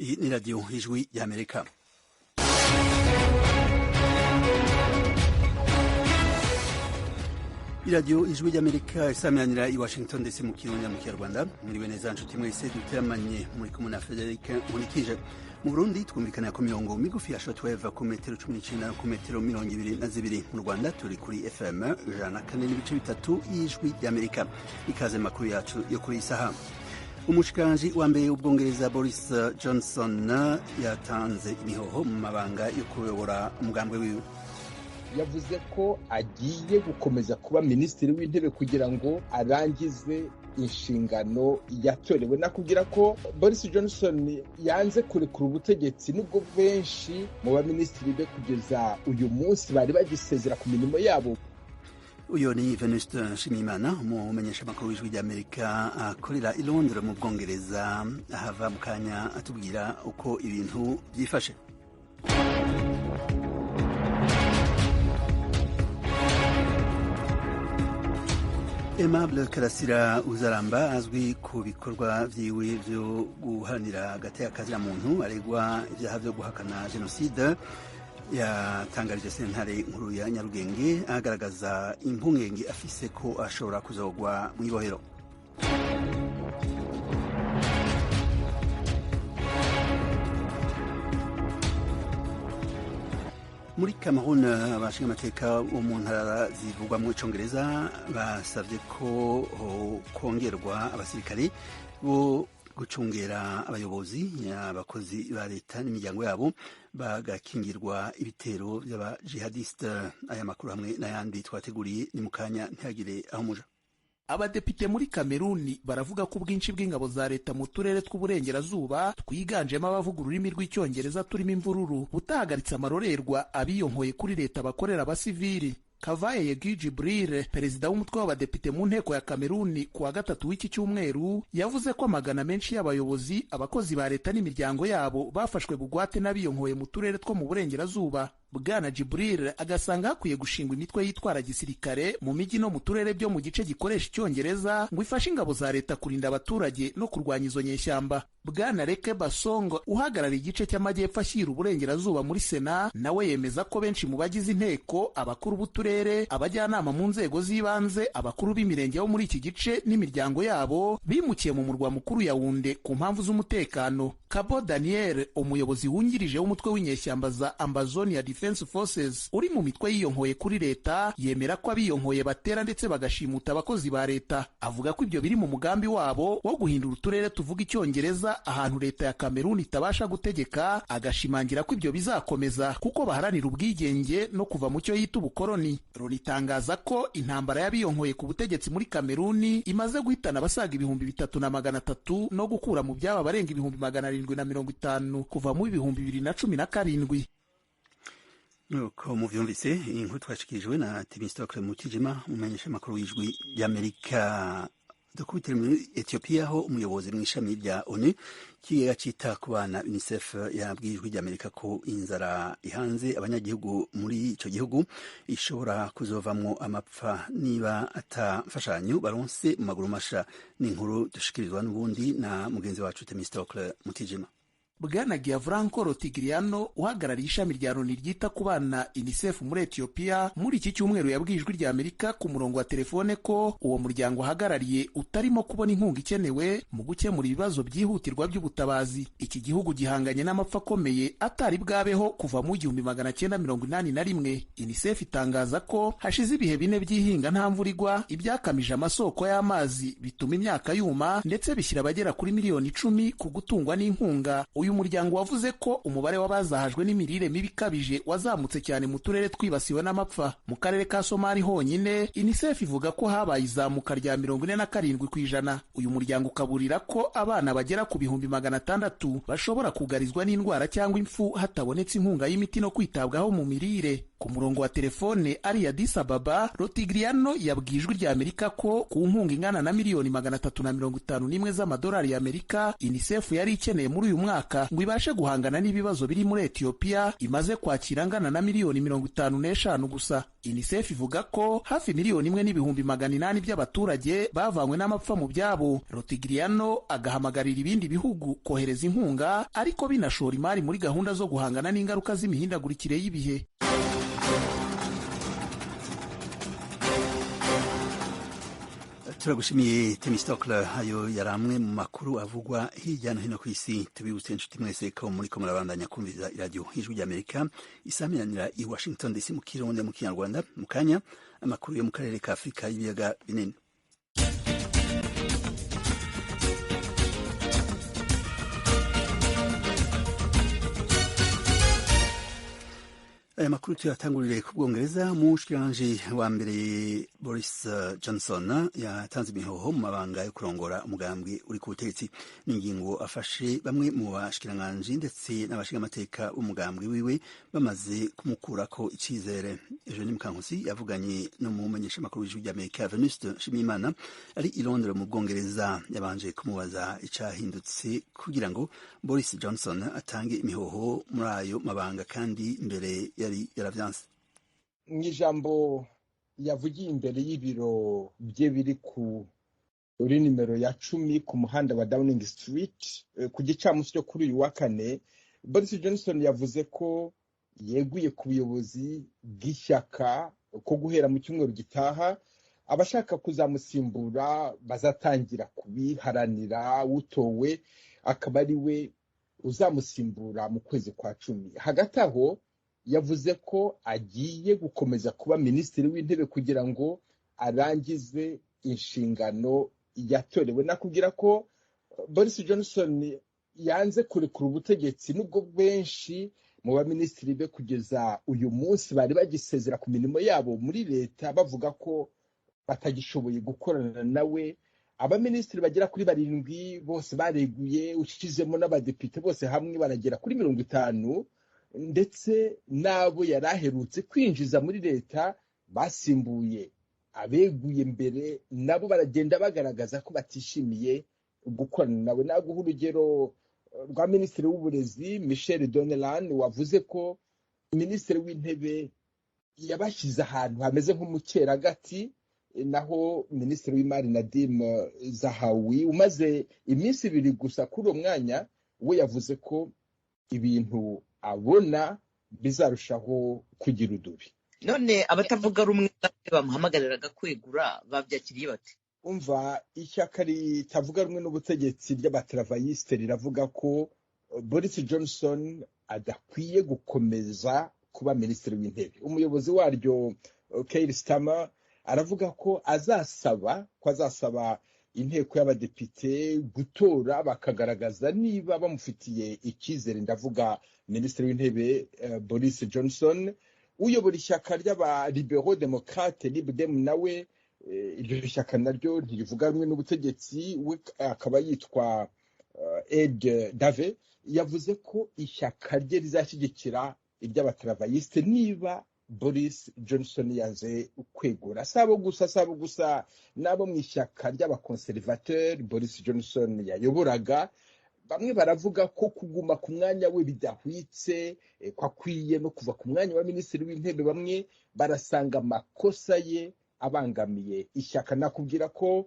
Iyi ni radiyo ijwi y'Amerika. iradiyo ijwi ry'Amerika isaminanira i Washington DC mu Kirundi mu Kinyarwanda. Mwiriwe neza nshuti mwese duteramanye muri kumwe na Frederic Nkurikije. Mu Burundi twumvikana ku mirongo migufi ya shortwave ku metero 19 ku metero 22. Mu Rwanda turi kuri FM 104.3 y'ijwi ry'Amerika. Ikaze makuru yacu yo kuri isaha. Umushikiranganji wa mbere w'Ubwongereza Boris Johnson yatanze imihoho mu mabanga yo kuyobora umugambwe wiwe. Yavuze ko agiye gukomeza kuba minisitiri w'intebe kugira ngo arangize inshingano yatorewe, na kugira ko Boris Johnson yanze kurekura ubutegetsi nubwo benshi mu baminisitiri be kugeza uyu munsi bari bagisezera ku mirimo yabo. Uyo ni Venuste Nshimiyimana, umumenyesha makuru w'ijwi ry'Amerika akorera i Londres mu Bwongereza. Ahava mu kanya atubwira uko ibintu byifashe. Aimable Karasira Uzaramba azwi ku bikorwa vyiwe vyo guharanira agateka ka muntu aregwa ivyaha vyo guhakana jenoside yatangarije sentare nkuru ya Nyarugenge agaragaza impungenge afise ko ashobora kuzogwa mw'ibohero. Muri Cameroon abashingamateka bo mu ntara zivugwa mu Congereza basavye ko kongerwa abasirikare bo gucungera abayobozi abakozi ba leta n'imiryango yabo bagakingirwa ibitero by'abajihadiste. Aya makuru hamwe n'ayandi twateguriye ni mukanya ntihagire aho muja. Abadepite muri Kameruni baravuga ko ubwinshi bw'ingabo za leta mu turere tw'uburengerazuba twiganjemo abavuga ururimi rw'icyongereza turimo imvururu butahagaritse amarorerwa abiyonkoye kuri leta bakorera abasivili. Kavaye Yegi Jibril, perezida w'umutwe w'abadepite mu nteko ya Kameruni ku wa gatatu w'iki cyumweru, yavuze ko amagana menshi y'abayobozi, abakozi ba leta n'imiryango yabo bafashwe bugwate n'abiyonkoye mu turere two mu burengerazuba. Bwana Jibril agasanga hakwiye gushingwa imitwe yitwara gisirikare mu mijyi no mu turere byo mu gice gikoresha icyongereza ngo ifashe ingabo za leta kurinda abaturage no kurwanya izo nyeshyamba. Bwana Reke Basongo uhagarariye igice cy'amajyepfo ashyira uburengerazuba muri Sena nawe yemeza ko benshi mu bagize inteko, abakuru b'uturere, abajyanama mu nzego z'ibanze, abakuru b'imirenge bo muri iki gice n'imiryango yabo bimukiye mu murwa mukuru Yaounde ku mpamvu z'umutekano. Kabo Daniel, umuyobozi wungirije w'umutwe w'inyeshyamba za Ambazonia Defense Forces uri mu mitwe yiyonkoye kuri leta, yemera ko abiyonkoye batera ndetse bagashimuta abakozi ba leta. Avuga ko ibyo biri mu mugambi wabo wo guhindura uturere tuvuga icyongereza ahantu leta ya Cameroon itabasha gutegeka, agashimangira ko ibyo bizakomeza kuko baharanira ubwigenge no kuva mu cyo yita ubukoloni. Ronitangaza ko intambara y'abiyonkoye ku butegetsi muri Cameroon imaze guhitana abasaga 3,300 no gukura mu byaba barenga 750 kuva mu 2017. Nuko muvyumvise inkuru twashikirijwe na Timistocle Mutijima, umumenyesha makuru w'ijwi ry'Amerika. Dukubitire muri Ethiopia aho umuyobozi mw'ishami rya ONU kigega cita ku bana UNICEF yabwiye ijwi ry'Amerika ko inzara ihanze abanyagihugu muri ico gihugu ishobora kuzovamwo amapfa niba atamfashanyo baronse mu maguru masha. N'inkuru dushikirizwa n'ubundi na mugenzi wacu Temistocle Mutijima. Bwana Gianfranco Rotigriano uhagarariye ishami rya Loni ryita ku bana UNICEF muri Ethiopia muri iki cyumweru yabwiye ijwi rya Amerika ku murongo wa telefone ko uwo muryango uhagarariye utarimo kubona inkunga ikenewe mu gukemura ibibazo byihutirwa by'ubutabazi. Iki gihugu gihanganye n'amapfa akomeye atari bwabeho kuva mu 1981. UNICEF itangaza ko hashize ibihe bine by'ihinga nta mvura igwa, ibyakamije amasoko y'amazi bituma imyaka yuma ndetse bishyira abagera kuri miliyoni 10 ku gutungwa n'inkunga. Uyu muryango wavuze ko umubare w'abazahajwe n'imirire mibi ikabije wazamutse cyane mu turere twibasiwe n'amapfa. Mu karere ka Somali honyine UNICEF ivuga ko habaye izamuka rya 47%. Uyu muryango ukaburira ko abana bagera ku 600,000 bashobora kugarizwa n'indwara cyangwa impfu hatabonetse inkunga y'imiti no kwitabwaho mu mirire. Ku murongo wa telefone ari Addis Ababa, Rotigriano yabwiye ijwi rya Amerika ko ku nkunga ingana na miliyoni 351 z'amadolari y'Amerika UNICEF yari ikeneye muri uyu mwaka mwaka ngo ibashe guhangana n'ibibazo biri muri Ethiopia imaze kwakira angana na miliyoni 55 gusa. UNICEF ivuga ko hafi miliyoni 1.8 by'abaturage bavanywe n'amapfa mu byabo. Rotigriano agahamagarira ibindi bihugu kohereza inkunga ariko binashora imari muri gahunda zo guhangana n'ingaruka z'imihindagurikire y'ibihe. Turagushimiye Temistokle. Ayo yaramwe mu makuru avugwa hirya no hino ku isi. Tubibutse inshuti mwese ko muriko murabandanya kumviriza iradiyo Ijwi ry'Amerika isamiranira i Washington DC mu Kirundi mu Kinyarwanda. Mu kanya amakuru yo mu karere ka Afurika y'ibiyaga binini. Aya makuru tuyatangurire ku Bwongereza. Umushikiranganji wa mbere Boris Johnson yatanze imihoho mu mabanga yo kurongora umugambwe uri ku butegetsi. N'ingingo afashe bamwe mu bashikiranganji ndetse n'abashingamateka b'umugambwe wiwe bamaze kumukurako icizere. Eugene Mukankusi yavuganye n'umumenyeshamakuru w'Ijwi ry'Amerika Venuste Nshimiyimana ari i Londres mu Bwongereza. Yabanje kumubaza icahindutse kugira ngo Boris Johnson atange imihoho muri ayo mabanga kandi mbere yari yaravyanse. Mw'ijambo yavugiye imbere y'ibiro bye biri kuri nimero ya 10 ku muhanda wa Downing Street ku gicamunsi cyo kuri uyu wa kane, Boris Johnson yavuze ko yeguye ku buyobozi bw'ishyaka ko guhera mu cyumweru gitaha abashaka kuzamusimbura bazatangira kubiharanira, utowe akaba ari we uzamusimbura mu kwezi kwa 10. Hagati aho yavuze ko agiye gukomeza kuba minisitiri w'intebe kugira ngo arangize inshingano yatorewe. Nakubwira ko Boris Johnson yanze kurekura ubutegetsi nubwo benshi mu baminisitiri be kugeza uyu munsi bari bagisezera ku mirimo yabo muri leta bavuga ko batagishoboye gukorana nawe. Abaminisitiri bagera kuri 7 bose bareguye, ushizemo n'abadepite bose hamwe baragera kuri 50, ndetse nabo yaraherutse kwinjiza muri leta basimbuye abeguye mbere nabo baragenda bagaragaza ko batishimiye gukorana nawe. Naguha urugero rwa minisitiri w'uburezi Michel Donnellan wavuze ko minisitiri w'intebe yabashyize ahantu hameze nk'umukeragati, naho minisitiri w'imari Nadim Zahawi umaze iminsi 2 gusa kuri uwo mwanya we yavuze ko ibintu abona bizarushaho kugira udubi. None abatavuga rumwe bamuhamagariraga kwegura babyakiriye bati? Umva, ishyaka ritavuga rumwe n'ubutegetsi ry'abatravailliste riravuga ko Boris Johnson adakwiye gukomeza kuba minisitiri w'intebe. Umuyobozi waryo Keir Starmer aravuga ko azasaba inteko y'abadepite gutora bakagaragaza niba bamufitiye icyizere. Ndavuga minisitiri w'intebe Boris Johnson. Uyobora ishyaka ry'aba-Liberaux Democrates Libdem nawe iryo shyaka naryo ntirivuga rumwe n'ubutegetsi, we akaba yitwa Ed Dave, yavuze ko ishyaka rye rizashyigikira iry'abatravailliste niba Boris Johnson yanze kwegura. Sabo gusa nabo mu ishyaka ry'abakonservateur Boris Johnson yayoboraga bamwe baravuga ko kuguma ku mwanya we bidahwitse, ko akwiye no kuva ku mwanya wa minisitiri w'intebe. Bamwe barasanga amakosa ye abangamiye ishyaka. Nakubwira ko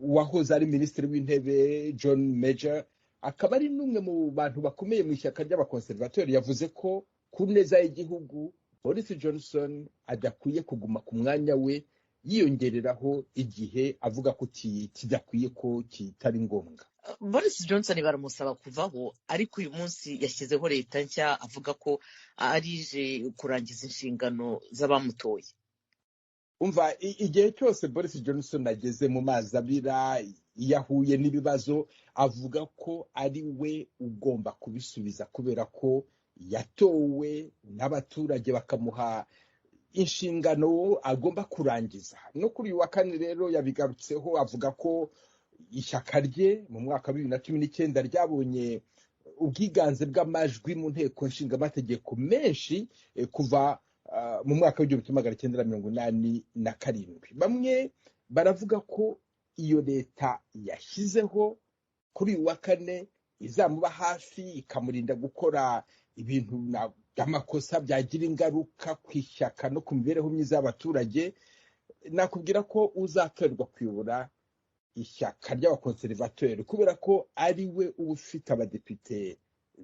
uwahoze ari minisitiri w'intebe John Major akaba ari n'umwe mu bantu bakomeye mu ishyaka ry'abakonservateur yavuze ko ku neza y'igihugu Boris Johnson adakwiye kuguma ku mwanya we, yiyongereraho igihe avuga ko kidakwiye, ko kitari ngombwa. Boris Johnson baramusaba kuvaho, ariko uyu munsi yashyizeho leta nshya avuga ko arije kurangiza inshingano z'abamutoye. Umva, igihe cyose Boris Johnson ageze mu mazi abira, yahuye n'ibibazo, avuga ko ari we ugomba kubisubiza kubera ko yatowe n'abaturage bakamuha inshingano agomba kurangiza. No kuri uyu wa kane rero yabigarutseho, avuga ko ishyaka rye mu mwaka wa 2019 ryabonye ubwiganze bw'amajwi mu nteko nshingamategeko menshi kuva mu mwaka wa 1987. Bamwe baravuga ko iyo leta yashyizeho kuri uyu wa kane izamuba hafi ikamurinda gukora ibintu by'amakosa byagira ingaruka ku ishyaka no ku mibereho myiza y'abaturage. Nakubwira ko uzatorerwa kuyobora ishyaka ry'abakonservateri kubera ko ari we uba ufite abadepite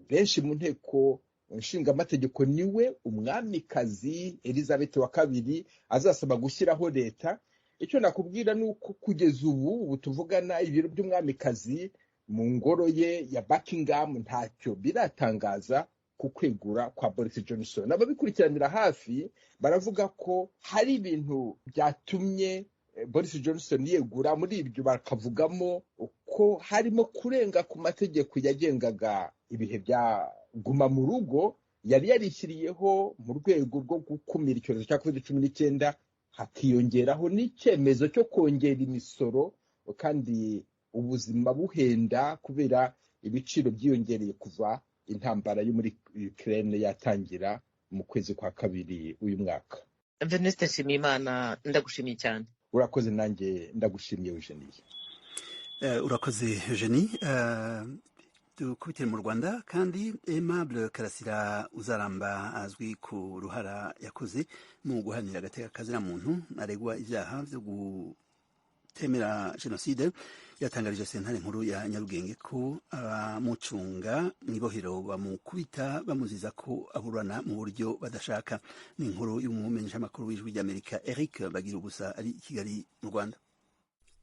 benshi mu nteko nshingamategeko, niwe umwamikazi Elizabeth wa kabiri azasaba gushyiraho leta. Icyo nakubwira ni uko kugeza ubu tuvugana ibiro by'umwamikazi mu ngoro ye ya Buckingham ntacyo biratangaza ku kwegura kwa Boris Johnson. Ababikurikiranira hafi baravuga ko hari ibintu byatumye Boris Johnson yegura. Muri ibyo bakavugamo ko harimo kurenga ku mategeko yagengaga ibihe bya guma mu rugo yari yarishyiriyeho mu rwego rwo gukumira icyorezo cya COVID-19, hakiyongeraho n'icyemezo cyo kongera imisoro, kandi ubuzima buhenda kubera ibiciro byiyongereye kuva intambara yo muri Ukraine yatangira mu kwezi kwa kabiri uyu mwaka. Venuste Nshimiyimana, ndagushimiye cyane. Urakoze, nanjye ndagushimiye Eugenie. Urakoze Eugenie. Dukubitire mu Rwanda kandi Aimable Karasira Uzaramba azwi ku ruhara yakoze mu guhanira agateka kazira muntu aregwa ibyaha byo gutemera jenoside yatangarije sentare nkuru ya Nyarugenge ko abamucunga mw'ibohero bamukubita bamuziza ko aburana mu buryo badashaka. Ni inkuru y'umumenyeshamakuru w'Ijwi ry'Amerika Eric Bagirubusa ari i Kigali mu Rwanda.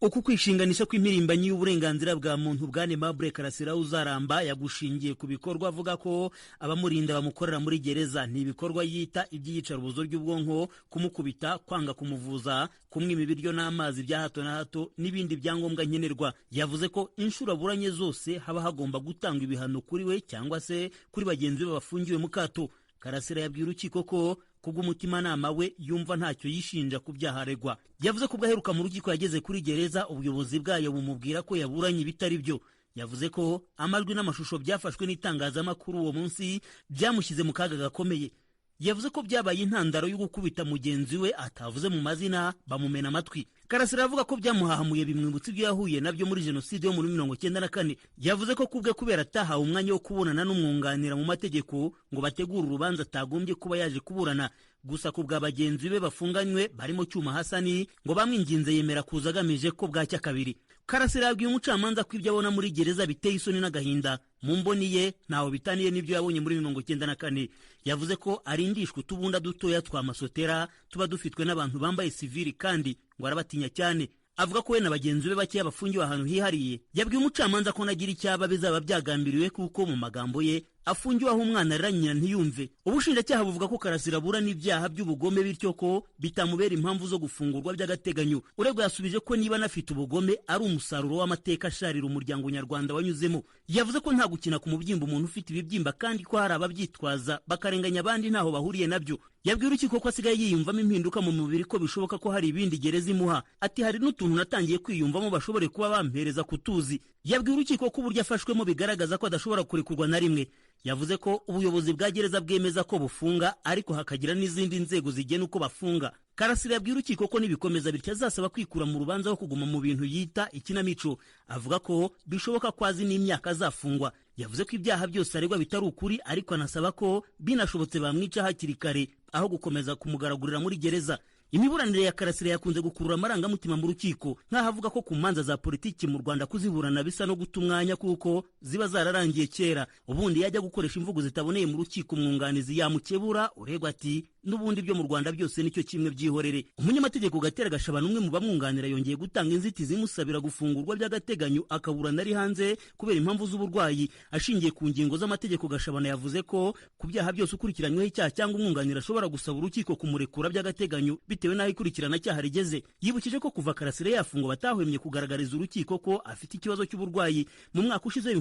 Uku kwishinganisha kw'impirimbanyi y'uburenganzira bwa muntu bwa Aimable Karasira Uzaramba yagushingiye ku bikorwa avuga ko abamurinda bamukorera muri gereza. Ni ibikorwa yita iby'iyicarubozo ry'ubwonko, kumukubita, kwanga kumuvuza, kumwima ibiryo n'amazi bya hato na hato n'ibindi byangombwa nkenerwa. Yavuze ko inshuro aburanye zose haba hagomba gutanga ibihano kuri we cyangwa se kuri bagenzi be bafungiwe mu kato. Karasira yabwiye urukiko ko kubw'umutimanama we yumva ntacyo yishinja ku byaha aregwa. Yavuze ko bwaheruka mu rukiko yageze kuri gereza ubuyobozi bwayo bumubwira ko yaburanye ibitari byo. Yavuze ko amajwi n'amashusho byafashwe n'itangazamakuru uwo munsi byamushyize mu kaga gakomeye. Yavuze ko byabaye intandaro yo gukubita mugenzi we atavuze mu mazina bamumena amatwi. Karasira avuga ko byamuhahamuye bimwibutsa ibyo yahuye nabyo muri jenoside yo muri 1994. Yavuze ko kubwe kubera atahawe umwanya wo kubonana n'umwunganira mu mategeko ngo bategure urubanza atagombye kuba yaje kuburana. Gusa ku bwa bagenzi be bafunganywe barimo Cyuma Hasani ngo bamwinginze yemera kuza agamije ko bwacya kabiri. Karasira yabwiye umucamanza ko ibyo abona muri gereza biteye isoni n'agahinda. Mu mboni ye ntaho bitaniye n'ibyo yabonye muri 1994. Yavuze ko arindishwa utubunda dutoya twa masotera tuba dufitwe n'abantu bambaye sivili kandi ngo arabatinya cyane. Avuga ko we na bagenzi be bakeya bafungiwe ahantu hihariye. Yabwiye umucamanza ko nagira icyaba bizaba byagambiriwe kuko mu magambo ye afungiwe aho umwana arira nyina ntiyumve. Ubushinjacyaha buvuga ko Karasira abura n'ibyaha by'ubugome bityo ko bitamubera impamvu zo gufungurwa by'agateganyo. Uregwa yasubije ko niba anafite ubugome ari umusaruro w'amateka asharira umuryango nyarwanda wanyuzemo. Yavuze ko nta gukina ku mubyimba umuntu ufite ibibyimba kandi ko hari ababyitwaza bakarenganya abandi ntaho bahuriye nabyo. Yabwiye urukiko ko asigaye yiyumvamo impinduka mu mubiri ko bishoboka ko hari ibindi gereza imuha. Ati hari n'utuntu natangiye kwiyumvamo bashobore kuba bampereza kutuzi. Yabwiye urukiko ko uburyo afashwemo bigaragaza ko adashobora kurekurwa na rimwe. Yavuze ko ubuyobozi bwa gereza bwemeza ko bufunga ariko hakagira n'izindi nzego zigena uko bafunga. Karasira yabwiye urukiko ko nibikomeza bityo azasaba kwikura mu rubanza wo kuguma mu bintu yita ikinamico. Avuga ko bishoboka ko azi n'imyaka azafungwa. Yavuze ko ibyaha byose aregwa bitari ukuri ariko anasaba ko binashobotse bamwica hakiri kare aho gukomeza kumugaragurira muri gereza. Imiburanire ya Karasira yakunze gukurura amarangamutima mu rukiko nk'ahavuga ko ku manza za politiki mu Rwanda kuziburana bisa no guta umwanya kuko ziba zararangiye kera. Ubundi yajya gukoresha imvugo zitaboneye mu rukiko umwunganizi yamukebura uregwa ati n'ubundi byo mu Rwanda byose nicyo kimwe byihorere. Umunyamategeko Gatera Gashabana umwe mu bamwunganira yongeye gutanga inzitizi imusabira gufungurwa by'agateganyo akaburana ari hanze kubera impamvu z'uburwayi. Ashingiye ku ngingo z'amategeko, Gashabana yavuze ko ku byaha byose ukurikiranyweho icyaha cyangwa umwunganira ashobora gusaba urukiko kumurekura by'agateganyo bitewe n'aho ikurikirana cyaha rigeze. Yibukije ko kuva Karasira yafungwa batahwemye kugaragariza urukiko ko afite ikibazo cy'uburwayi. Mu mwaka ushize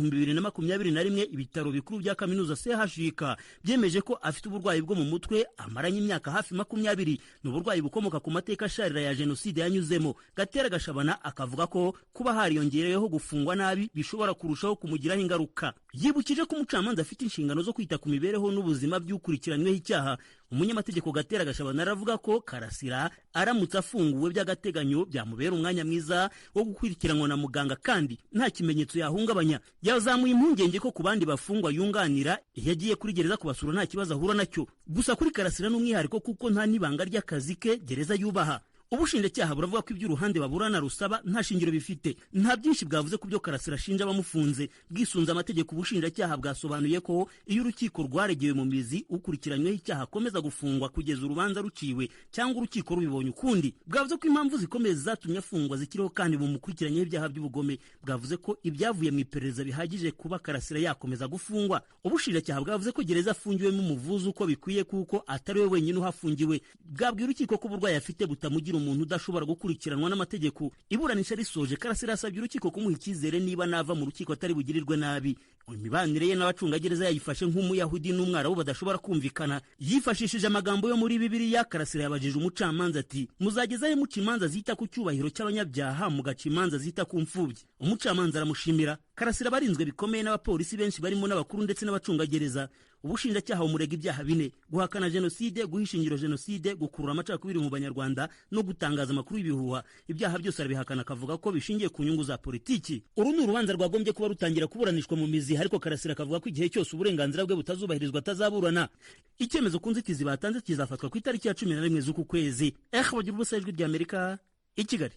2021 ibitaro bikuru bya kaminuza CHUK byemeje ko afite uburwayi bwo mu mutwe amaranye imyaka hafi 20. Ni uburwayi bukomoka ku mateka asharira ya jenoside yanyuzemo. Gatera Gashabana akavuga ko kuba hariyongereyeho gufungwa nabi bishobora kurushaho kumugiraho ingaruka. yibukije ko umucamanza afite inshingano zo kwita ku mibereho n'ubuzima by'ukurikiranyweho icyaha. Umunyamategeko Gatera Gashabana aravuga ko Karasira aramutse afunguwe by'agateganyo byamubera umwanya mwiza wo gukurikiranwa na muganga kandi nta kimenyetso yahungabanya. Yazamuye impungenge ko ku bandi bafungwa yunganira iyo agiye kuri gereza kubasura nta kibazo ahura nacyo. Gusa kuri Karasira n'umwihariko kuko nta n'ibanga ry'akazi ke gereza yubaha. Ubushinjacyaha buravuga ko iby'uruhande baburana rusaba nta shingiro bifite. Nta byinshi bwavuze ku byo Karasira ashinja abamufunze. Bwisunze amategeko, ubushinjacyaha bwasobanuye ko iyo urukiko rwaregewe mu mizi ukurikiranyweho icyaha akomeza gufungwa kugeza urubanza ruciwe cyangwa urukiko rubibonye ukundi. Bwavuze ko impamvu zikomeye zatumye afungwa zikiriho kandi bumukurikiranyeho ibyaha by'ubugome. Bwavuze ko ibyavuye mu iperereza bihagije kuba Karasira yakomeza gufungwa. Ubushinjacyaha bwavuze ko gereza afungiwemo umuvuzi uko bikwiye kuko atari we wenyine uhafungiwe. Bwabwira urukiko ko uburwayi afite butamugira umuntu udashobora gukurikiranwa n'amategeko. Iburanisha risoje, Karasira asabye urukiko kumuha icyizere niba nava mu rukiko atari bugirirwe nabi. Imibanire ye n'abacungagereza yayifashe nk'umuyahudi n'umwarabu badashobora kumvikana. Yifashishije amagambo yo muri Bibiliya, Karasira yabajije umucamanza ati, muzagezayo muca imanza zita ku cyubahiro cy'abanyabyaha mugaca imanza zita ku mfubyi? Umucamanza aramushimira. Karasira barinzwe bikomeye n'abapolisi benshi barimo n'abakuru ndetse n'abacungagereza. Ubushinjacyaha bumurega ibyaha bine: guhakana jenoside, guhisha ingiro jenoside, gukurura amacakubiri mu banyarwanda no gutangaza amakuru y'ibihuha. Ibyaha byose arabihakana akavuga ko bishingiye ku nyungu za politiki. Uru ni urubanza rwagombye kuba rutangira kuburanishwa mu mizi, ariko Karasira akavuga ko igihe cyose uburenganzira bwe butazubahirizwa atazaburana. Icyemezo ku nzitizi batanze kizafatwa ku itariki ya 11 z'uku kwezi. Bagira ubusa, Ijwi ry'Amerika, i Kigali.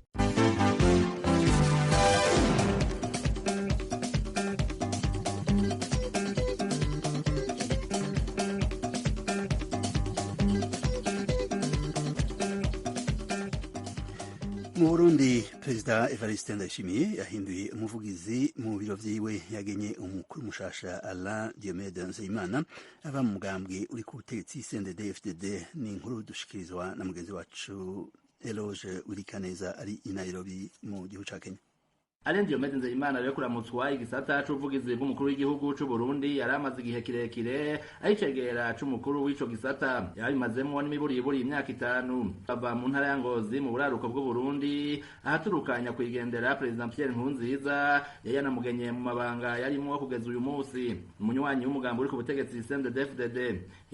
Mu Burundi, Perezida Evariste Ndayishimiye yahinduye umuvugizi mu biro vyiwe. Yagenye umukuru mushasha Alain Diomede Nzeyimana ava mu mugambwe uri ku butegetsi CNDD-FDD. Ni inkuru dushikirizwa na mugenzi wacu Eloge Wirikaneza ari i Nairobi mu gihugu ca Kenya. Alain Diomede Nzeyimana rero kuramutswa igisata c'ubuvugizi bw'umukuru w'igihugu c'u Burundi yari amaze igihe kirekire ayicegera c'umukuru w'ico gisata. Yabimazemo n'imiburiburi imyaka 5. Ava mu ntara ya Ngozi mu buraruko bw'u Burundi ahaturukanya kwigendera President Pierre Nkurunziza yanamugenye mu mabanga yarimo kugeza uyu munsi. Umunywanyi w'umugambo uri ku butegetsi CNDD-FDD.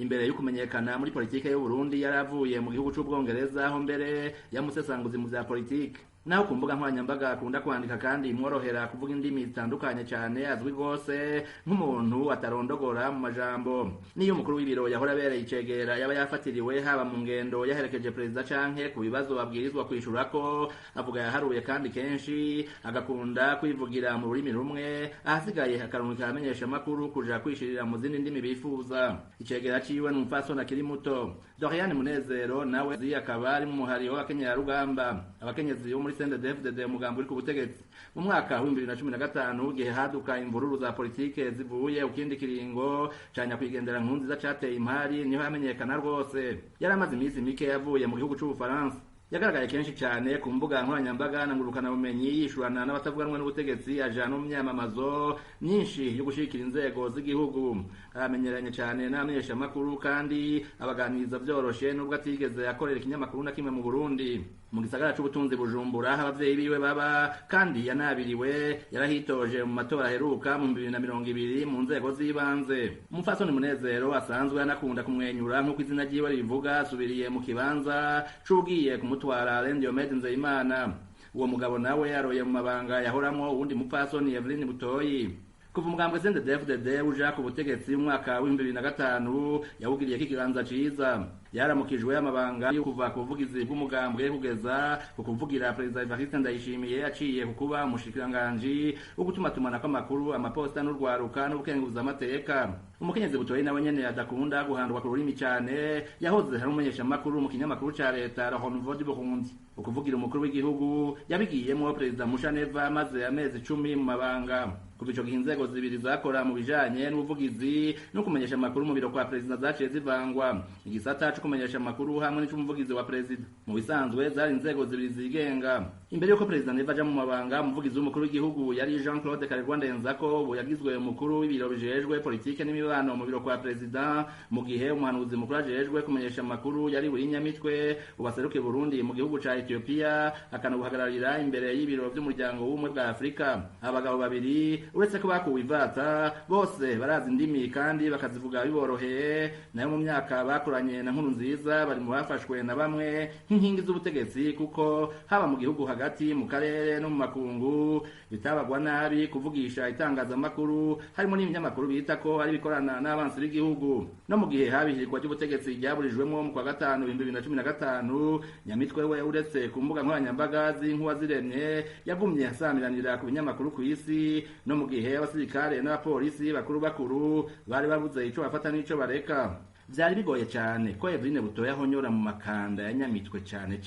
Imbere yo kumenyekana muri politike y'u Burundi yaravuye mu gihugu c'u Bwongereza aho mbere yamusesanguzi mu vya politike. Naho ku mbuga nkoranyambaga akunda kwandika kandi imworohera kuvuga indimi zitandukanye cyane, azwi rwose nk'umuntu atarondogora mu majambo. Niyo umukuru w'ibiro yahora abereye icegera yaba yafatiriwe haba mu ngendo yaherekeje perezida canke ku bibazo babwirizwa kwishurako, avuga yaharuye kandi kenshi agakunda kwivugira mu rurimi rumwe, ahasigaye akarungika amenyesha amakuru kuja kwishirira mu zindi ndimi bifuza. Icegera ciwe ni umupfasoni akiri muto. Doriane Munezero nawe akaba ari mu muhari w'abakenyera rugamba. Abakenyezi bo muri CNDD-FDD umugambi uri ku butegetsi mu mwaka wa 2015 gihe haduka imvururu za politike zivuye ukindi kiringo canya kwigendera Nkurunziza cateye impari, niho yamenyekana rwose. Yari amaze iminsi mike yavuye mu gihugu c'Ubufaransa. Yagaragaye kenshi cyane ku mbuga nkoranyambaga na ngurukana bumenyi yishurana n'abatavuganwa n'ubutegetsi, ajana mu myamamazo myinshi yo gushikira inzego z'igihugu. Aramenyeranye cyane n'amenyesha makuru kandi abaganiriza byoroshe nubwo atigeze akorera ikinyamakuru na kimwe mu Burundi. Mu gisagara c'ubutunzi Bujumbura abavyeyi biwe baba kandi yanabiriwe yarahitoje mu matora aheruka mu 2020 mu nzego z'ibanze. Umupfasoni Munezero asanzwe anakunda kumwenyura nk'uko izina ryiwe rivuga, asubiriye mu kibanza c'ugiye kumutwara Alain Diomede Nzeyimana. Uwo mugabo nawe yaroye mu mabanga yahoramwo uwundi mupfasoni Evelyn Butoyi. Kuva umugambwe CNDD-FDD uja ku butegetsi mu mwaka wa 2005 yawugiriye kikibanza ciza. Yaramukijwe amabanga yo kuva ku buvugizi bw'umugambwe kugeza ku kuvugira Perezida Evariste Ndayishimiye aciye kukuba umushikiranganji wo gutumatumana kw'amakuru, amaposta n'urwaruka n'ubukenguza amateka. Umukenyezi Butoyi nawe nyene adakunda guhandwa ku rurimi cyane, yahoze hari umumenyesha makuru mu kinyamakuru ca leta La Renouveau du Burundi. Ukuvugira umukuru w'igihugu yabigiyemo Perezida Mushaneva maze amezi 10 mu mabanga. Kuva ico gihe inzego zibiri zakora mu bijanye n'ubuvugizi no kumenyesha amakuru mu biro kwa Perezida zaciye zivangwa. Igisata co kumenyesha amakuru hamwe n'icumuvugizi wa Perezida mu bisanzwe zari inzego zibiri zigenga. Imbere yuko Perezida Neva aja mu mabanga, umuvugizi w'umukuru w'igihugu yari Jean-Claude Karerwa Ndenzako, ubu yagizwe umukuru w'ibiro bijejwe politike n'imibano mu biro kwa Perezida, mu gihe umuhanuzi mukuru ajejwe kumenyesha amakuru yari Burinyamitwe ubaseruke Burundi mu gihugu ca Ethiopia, akanabuhagararira imbere y'ibiro by'umuryango w'ubumwe bwa Afrika. Abagabo babiri uretse ko bakuwe ivata bose barazi indimi kandi bakazivuga biboroheye. Nayo mu myaka bakoranye na Nkurunziza bari mu bafashwe na bamwe nk'inkingi z'ubutegetsi, kuko haba mu gihugu hagati, mu karere no mu makungu bitabagwa nabi kuvugisha itangazamakuru, harimo n'ibinyamakuru bita ko ari bikorana n'abansi b'igihugu. No mu gihe habihirwa ry'ubutegetsi ryaburijwemo mu kwa gatanu 2015, Nyamitwe we uretse ku mbuga nkoranyambaga z'inkuba ziremye yagumye asamiranira ku binyamakuru ku isi. No mu gihe abasirikare n'abapolisi bakuru bari babuze ico bafata n'ico bareka, vyari bigoye cyane ko Eveline Butoya honyora mu makanda ya Nyamitwe cyane,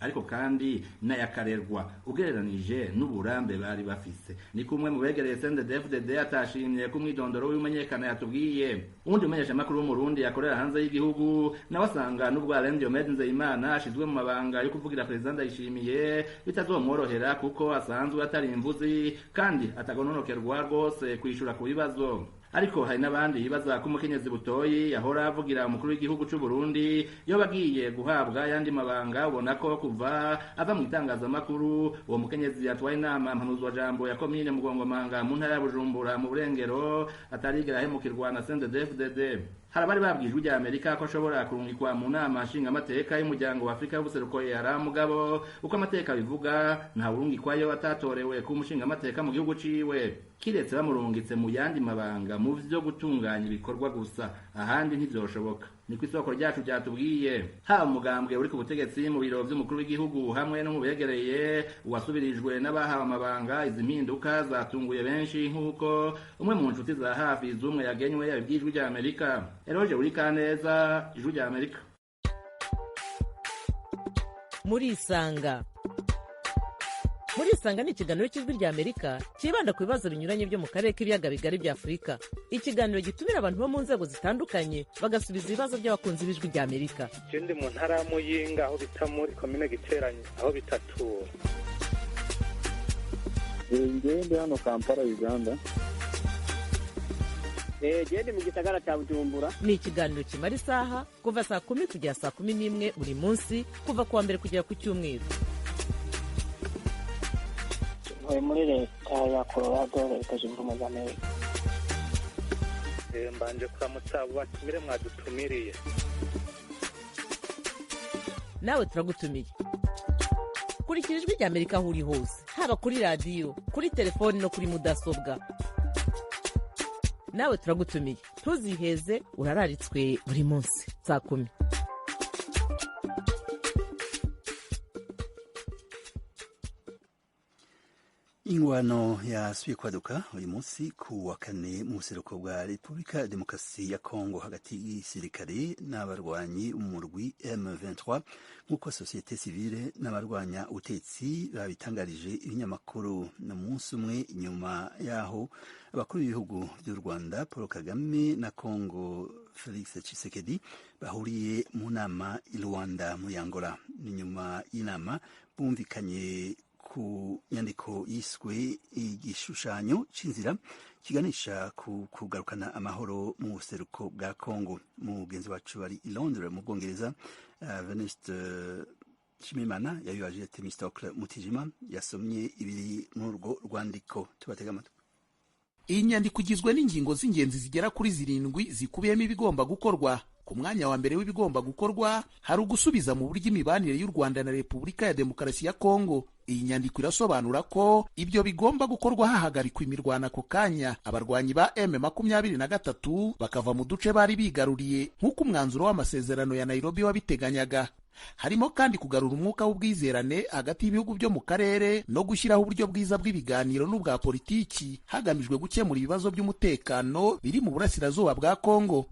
ariko kandi n'ayakarerwa ugereranije n'uburambe bari bafise. Ni kumwe mu begereye CNDD-FDD atashimye ko umwidondoro w'umenyekana yatubwiye. Undi umenyesha makuru w'umurundi yakorera hanze y'igihugu nawe asanga n'ubwo Alain Diomede Nzeyimana ashizwe mu mabanga yo kuvugira President Ndayishimiye bitazomworohera, kuko asanzwe atari imvuzi kandi atagononokerwa rwose kwishura ku bibazo. Ariko hari n'abandi bibaza ko umukenyezi Butoyi yahora avugira umukuru w'igihugu cy'u Burundi yo bagiye guhabwa yandi mabanga, ubona ko kuva ava mu itangazamakuru uwo mukenyezi yatwaye inama mpanuzwa jambo ya komine Mugongomanga mu ntara ya Bujumbura mu Burengero atarigera ahemukirwa na CNDD-FDD. Hari abari babwijwe rya Amerika ko ashobora kurungikwa mu nama nshingamateka y'umuryango wa Afrika y'ubuseruko yara mugabo uko amateka bivuga nta urungikwayo atatorewe ku mushingamateka mu gihugu ciwe, kiretse bamurungitse mu yandi mabanga mu vyo gutunganya ibikorwa gusa, ahandi ntivyoshoboka. Ni kwisoko ryacu byatubwiye haba umugambwe uri ku butegetsi mu biro by'umukuru w'igihugu hamwe no mu begereye uwasubirijwe n'abahawe amabanga. Izi mpinduka zatunguye benshi, nk'uko umwe mu nshuti za hafi z'umwe yagenywe yabibwijwe rya Amerika. Eroje Urikaneza, Ijwi rya Amerika. Murisanga ni ikiganiro cy'Ijwi rya Amerika kibanda ku bibazo binyuranye byo mu karere k'ibiyaga bigari bya Afurika. Ikiganiro gitumira abantu bo mu nzego zitandukanye bagasubiza ibibazo by'abakunzi b'Ijwi rya Amerika. Je ndi mu ntara ya Muyinga aho bita muri komine Giteranyi aho bitatura. Ndi hano Kampala, Uganda. Ndi mu gisagara cya Bujumbura. Ni ikiganiro kimara isaha kuva saa 10 kugera saa 11 buri munsi, kuva kuwa mbere kugera ku Cyumweru. Muri leta ya Colorado, Leta Zunze Ubumwe za Amerika. Mbanje kuramutsa abo batumire mwadutumiriye. Nawe turagutumiye. Kurikira Ijwi rya Amerika aho uri hose, haba kuri radio, kuri telefoni no kuri mudasobwa. Nawe turagutumiye, ntuziheze, urararitswe buri munsi saa 10. Ingwano yasubiye kwaduka uyu munsi ku wa kane mu buseruko bwa Repubulika ya Demokarasi ya Kongo hagati y'isirikare n'abarwanyi umurwi M23, nk'uko sosiyete sivile n'abarwanya ubutetsi babitangarije ibinyamakuru. Na munsi umwe nyuma yaho abakuru b'ibihugu by'u Rwanda Paul Kagame na Kongo Felix Tshisekedi bahuriye mu nama i Rwanda muri Angola. Ni nyuma y'inama bumvikanye ku nyandiko yiswe igishushanyo c'inzira kiganisha ku kugarukana amahoro mu buseruko bwa Kongo. Mugenzi wacu bari i Londres mu Bwongereza, Venuste Shimimana yabibaje Temistocle Mutijima yasomye ibiri mu urwo rwandiko. Tubatega amatwi. Iyi nyandiko igizwe n'ingingo z'ingenzi zigera kuri 7 zikubiyemo ibigomba gukorwa. Ku mwanya wa mbere w'ibigomba gukorwa hari ugusubiza mu buryo imibanire y'u Rwanda na Repubulika ya Demokarasi ya Kongo. Iyi nyandiko irasobanura ko ibyo bigomba gukorwa hahagarikwa imirwano ako kanya, abarwanyi ba M23 bakava mu duce bari bigaruriye nk'uko umwanzuro w'amasezerano ya Nairobi wabiteganyaga. Harimo kandi kugarura umwuka w'ubwizerane hagati y'ibihugu byo mu karere no gushyiraho uburyo bwiza bw'ibiganiro n'ubwa politiki hagamijwe gukemura ibibazo by'umutekano biri mu burasirazuba bwa Kongo.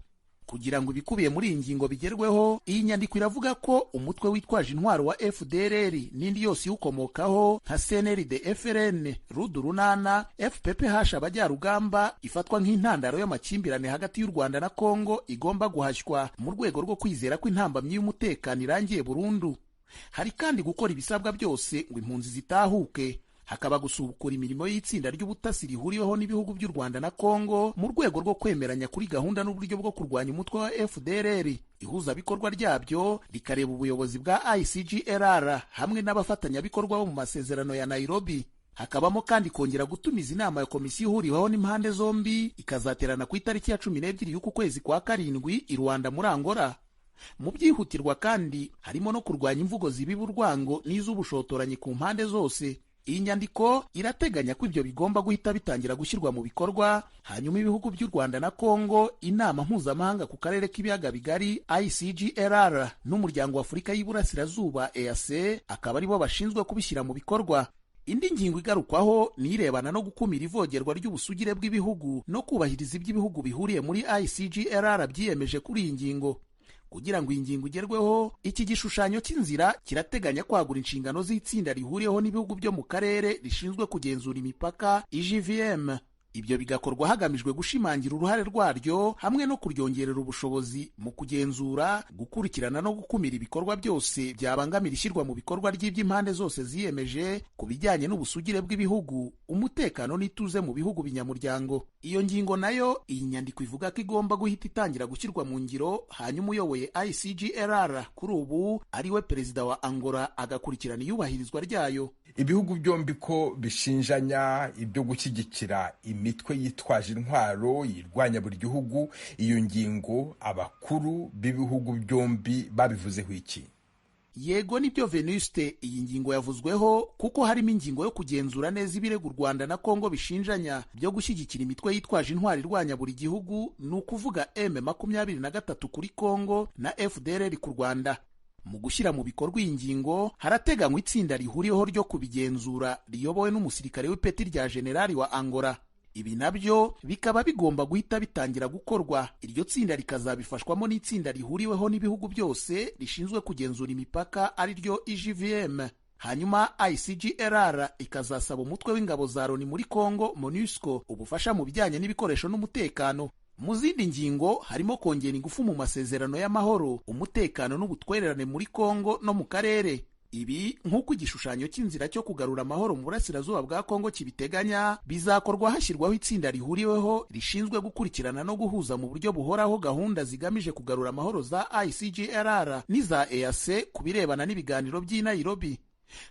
Kugira ngo ibikubiye muri iyi ngingo bigerweho, iyi nyandiko iravuga ko umutwe witwaje intwaro wa FDLR n'indi yose iwukomokaho nka CNRD, FRN, Rudurunana, FPPH abajyarugamba ifatwa nk'intandaro y'amakimbirane hagati y'u Rwanda na Kongo igomba guhashywa mu rwego rwo kwizera ko intambamyi y'umutekano irangiye burundu. Hari kandi gukora ibisabwa byose ngo impunzi zitahuke. Hakaba gusubukura imirimo y'itsinda ry'ubutasi rihuriweho n'ibihugu by'u Rwanda na Kongo mu rwego rwo kwemeranya kuri gahunda n'uburyo bwo kurwanya umutwe wa FDLR. Ihuzabikorwa ryabyo rikareba ubuyobozi bwa ICGLR hamwe n'abafatanyabikorwa bo mu masezerano ya Nairobi. hakabamo kandi kongera gutumiza inama ya komisiyo ihuriweho n'impande zombi ikazaterana ku itariki ya 12 y'uku kwezi kwa karindwi i Rwanda muri Angola. Mu byihutirwa kandi harimo no kurwanya imvugo zibiba urwango n'iz'ubushotoranyi ku mpande zose. Iyi nyandiko irateganya ko ibyo bigomba guhita bitangira gushyirwa mu bikorwa, hanyuma ibihugu by'u Rwanda na Kongo, inama mpuzamahanga ku karere k'ibiyaga bigari ICGLR n'umuryango wa Afurika y'Iburasirazuba EAC akaba aribo bashinzwe kubishyira mu bikorwa. Indi ngingo igarukwaho ni irebana no gukumira ivogerwa ry'ubusugire bw'ibihugu no kubahiriza iby'ibihugu bihuriye muri ICGLR byiyemeje kuri iyi ngingo. Kugira ngo iyi ngingo igerweho, iki gishushanyo cy'inzira kirateganya kwagura inshingano z'itsinda rihuriyeho n'ibihugu byo mu karere rishinzwe kugenzura imipaka IGVM. Ibyo bigakorwa hagamijwe gushimangira uruhare rwaryo hamwe no kuryongerera ubushobozi mu kugenzura, gukurikirana no gukumira ibikorwa byose byabangamira ishyirwa mu bikorwa ry'iby'impande zose ziyemeje ku bijyanye n'ubusugire bw'ibihugu, umutekano n'ituze mu bihugu binyamuryango. Iyo ngingo nayo iyi nyandiko ivuga ko igomba guhita itangira gushyirwa mu ngiro, hanyuma uyoboye ICGLR kuri ubu ariwe perezida wa Angola agakurikirana iyubahirizwa ryayo. Ibihugu byombi ko bishinjanya ibyo gushyigikira imitwe yitwaje intwaro yirwanya buri gihugu. Iyo ngingo abakuru b'ibihugu byombi babivuzeho iki? Yego nibyo Venuste, iyi ngingo yavuzweho kuko harimo ingingo yo kugenzura neza ibirego u Rwanda na Kongo bishinjanya byo gushyigikira imitwe yitwaje intwaro irwanya buri gihugu, ni ukuvuga M23 kuri Kongo na FDLR ku Rwanda. Mu gushyira mu bikorwa iyi ngingo harateganywa itsinda rihuriyeho ryo kubigenzura riyobowe n'umusirikare w'ipeti rya generali wa Angola. Ibi nabyo bikaba bigomba guhita bitangira gukorwa. Iryo tsinda rikazabifashwamo n'itsinda rihuriweho n'ibihugu byose rishinzwe kugenzura imipaka ari ryo IGVM. Hanyuma ICGLR ikazasaba umutwe w'ingabo za Loni muri Kongo MONUSCO ubufasha mu bijyanye n'ibikoresho n'umutekano. Mu zindi ngingo harimo kongera ingufu mu masezerano y'amahoro, umutekano n'ubutwererane muri Kongo no mu karere. Ibi nk'uko igishushanyo cy'inzira cyo kugarura amahoro mu burasirazuba bwa Kongo kibiteganya, bizakorwa hashyirwaho itsinda rihuriweho rishinzwe gukurikirana no guhuza mu buryo buhoraho gahunda zigamije kugarura amahoro za ICGLR n'iza EAC ku birebana n'ibiganiro by'i Nairobi.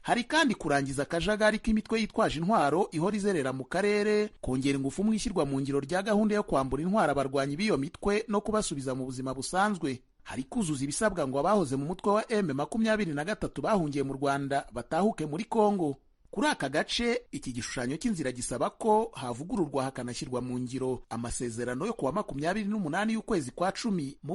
Hari kandi kurangiza akajagari k'imitwe yitwaje intwaro ihora izerera mu karere, kongera ingufu mu ishyirwa mu ngiro rya gahunda yo kwambura intwaro abarwanyi b'iyo mitwe no kubasubiza mu buzima busanzwe. Hari kuzuza ibisabwa ngo abahoze mu mutwe wa M23 bahungiye mu Rwanda batahuke muri Kongo. Kuri aka gace, iki gishushanyo cy'inzira gisaba ko havugururwa hakanashyirwa mu ngiro amasezerano yo kuwa 28 y'ukwezi kwa 10 mu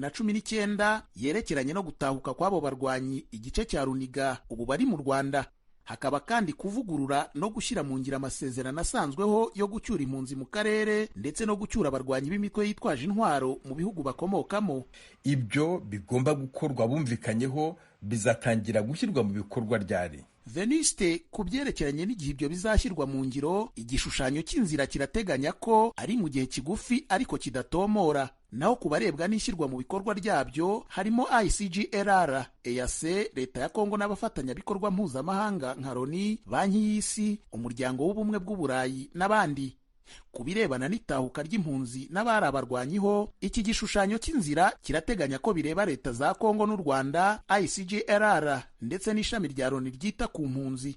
2019 yerekeranye no gutahuka kw'abo barwanyi igice cya Runiga ubu bari mu Rwanda. Hakaba kandi kuvugurura no gushyira mu ngiro amasezerano asanzweho yo gucyura impunzi mu karere ndetse no gucyura abarwanyi b'imitwe yitwaje intwaro mu bihugu bakomokamo. Ibyo bigomba gukorwa bumvikanyeho bizatangira gushyirwa mu bikorwa ryari? Veniste, ku byerekeranye n'igihe ibyo bizashyirwa mu ngiro, igishushanyo cy'inzira kirateganya ko ari mu gihe kigufi ariko kidatomora. Naho ku barebwa n'ishyirwa mu bikorwa ryabyo harimo ICGLR, EAC, leta ya Kongo n'abafatanyabikorwa mpuzamahanga nka Loni, Banki y'Isi, Umuryango w'Ubumwe bw'Uburayi n'abandi. Ku birebana n'itahuka ry'impunzi n'abari abarwanyiho, iki gishushanyo cy'inzira kirateganya ko bireba leta za Kongo n'u Rwanda, ICGLR ndetse n'ishami rya Loni ryita ku mpunzi.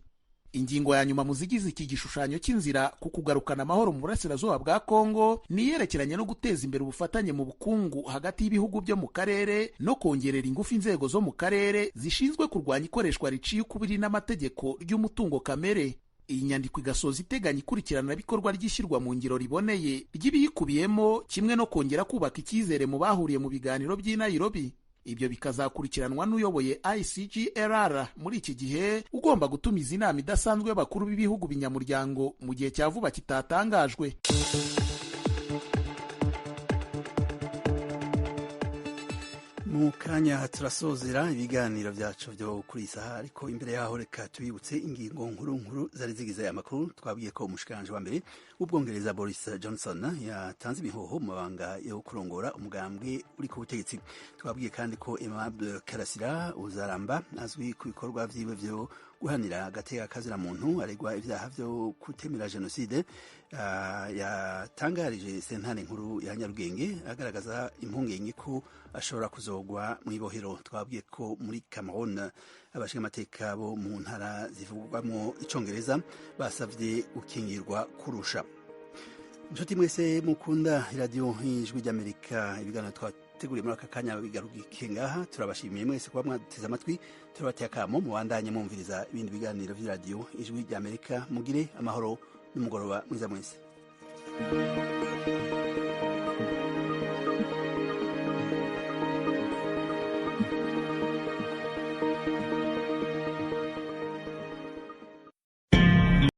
Ingingo ya nyuma mu zigize iki gishushanyo cy'inzira ku kugarukana amahoro mu burasirazuba bwa Kongo ni yerekeranye no guteza imbere ubufatanye mu bukungu hagati y'ibihugu byo mu karere no kongerera ingufu inzego zo mu karere zishinzwe kurwanya ikoreshwa riciye ukubiri n'amategeko ry'umutungo kamere. Iyi nyandiko igasoza iteganya ikurikiranabikorwa ry'ishyirwa mu ngiro riboneye ry'ibiyikubiyemo, kimwe no kongera kubaka icyizere mu bahuriye mu biganiro by'i Nairobi. Ibyo bikazakurikiranwa n'uyoboye ICGLR muri iki gihe, ugomba gutumiza inama idasanzwe y'abakuru b'ibihugu binyamuryango mu gihe cya vuba kitatangajwe. Mu kanya turasozera ibiganiro byacu byo kuri isaha, ariko imbere yaho reka tubibutse ingingo nkuru zari zigize aya makuru. Twabwiye ko umushikiranganje wa mbere w'Ubwongereza Boris Johnson yatanze imihoho mu mabanga yo kurongora umugambwe uri ku butegetsi. Twabwiye kandi ko Aimable Karasira Uzaramba azwi ku bikorwa vyiwe vyo guhanira agateka kazira muntu aregwa ivyaha vyo kutemera jenoside yatangarije sentare nkuru ya Nyarugenge agaragaza impungenge ko ashobora kuzogwa mu ibohero. Twabwiye ko muri Cameroon abashingamateka bo mu ntara zivugwamo icongereza basavye gukingirwa kurusha. Inshuti mwese mukunda iradiyo y'ijwi ry'Amerika, ibiganiro twateguriye muri aka kanya bigarukiye ngaha. Turabashimiye mwese kuba mwateze amatwi, turabateye akamo mubandanye mwumviriza ibindi biganiro vy'iradiyo y'ijwi ry'Amerika. Mugire amahoro n'umugoroba mwiza mwese.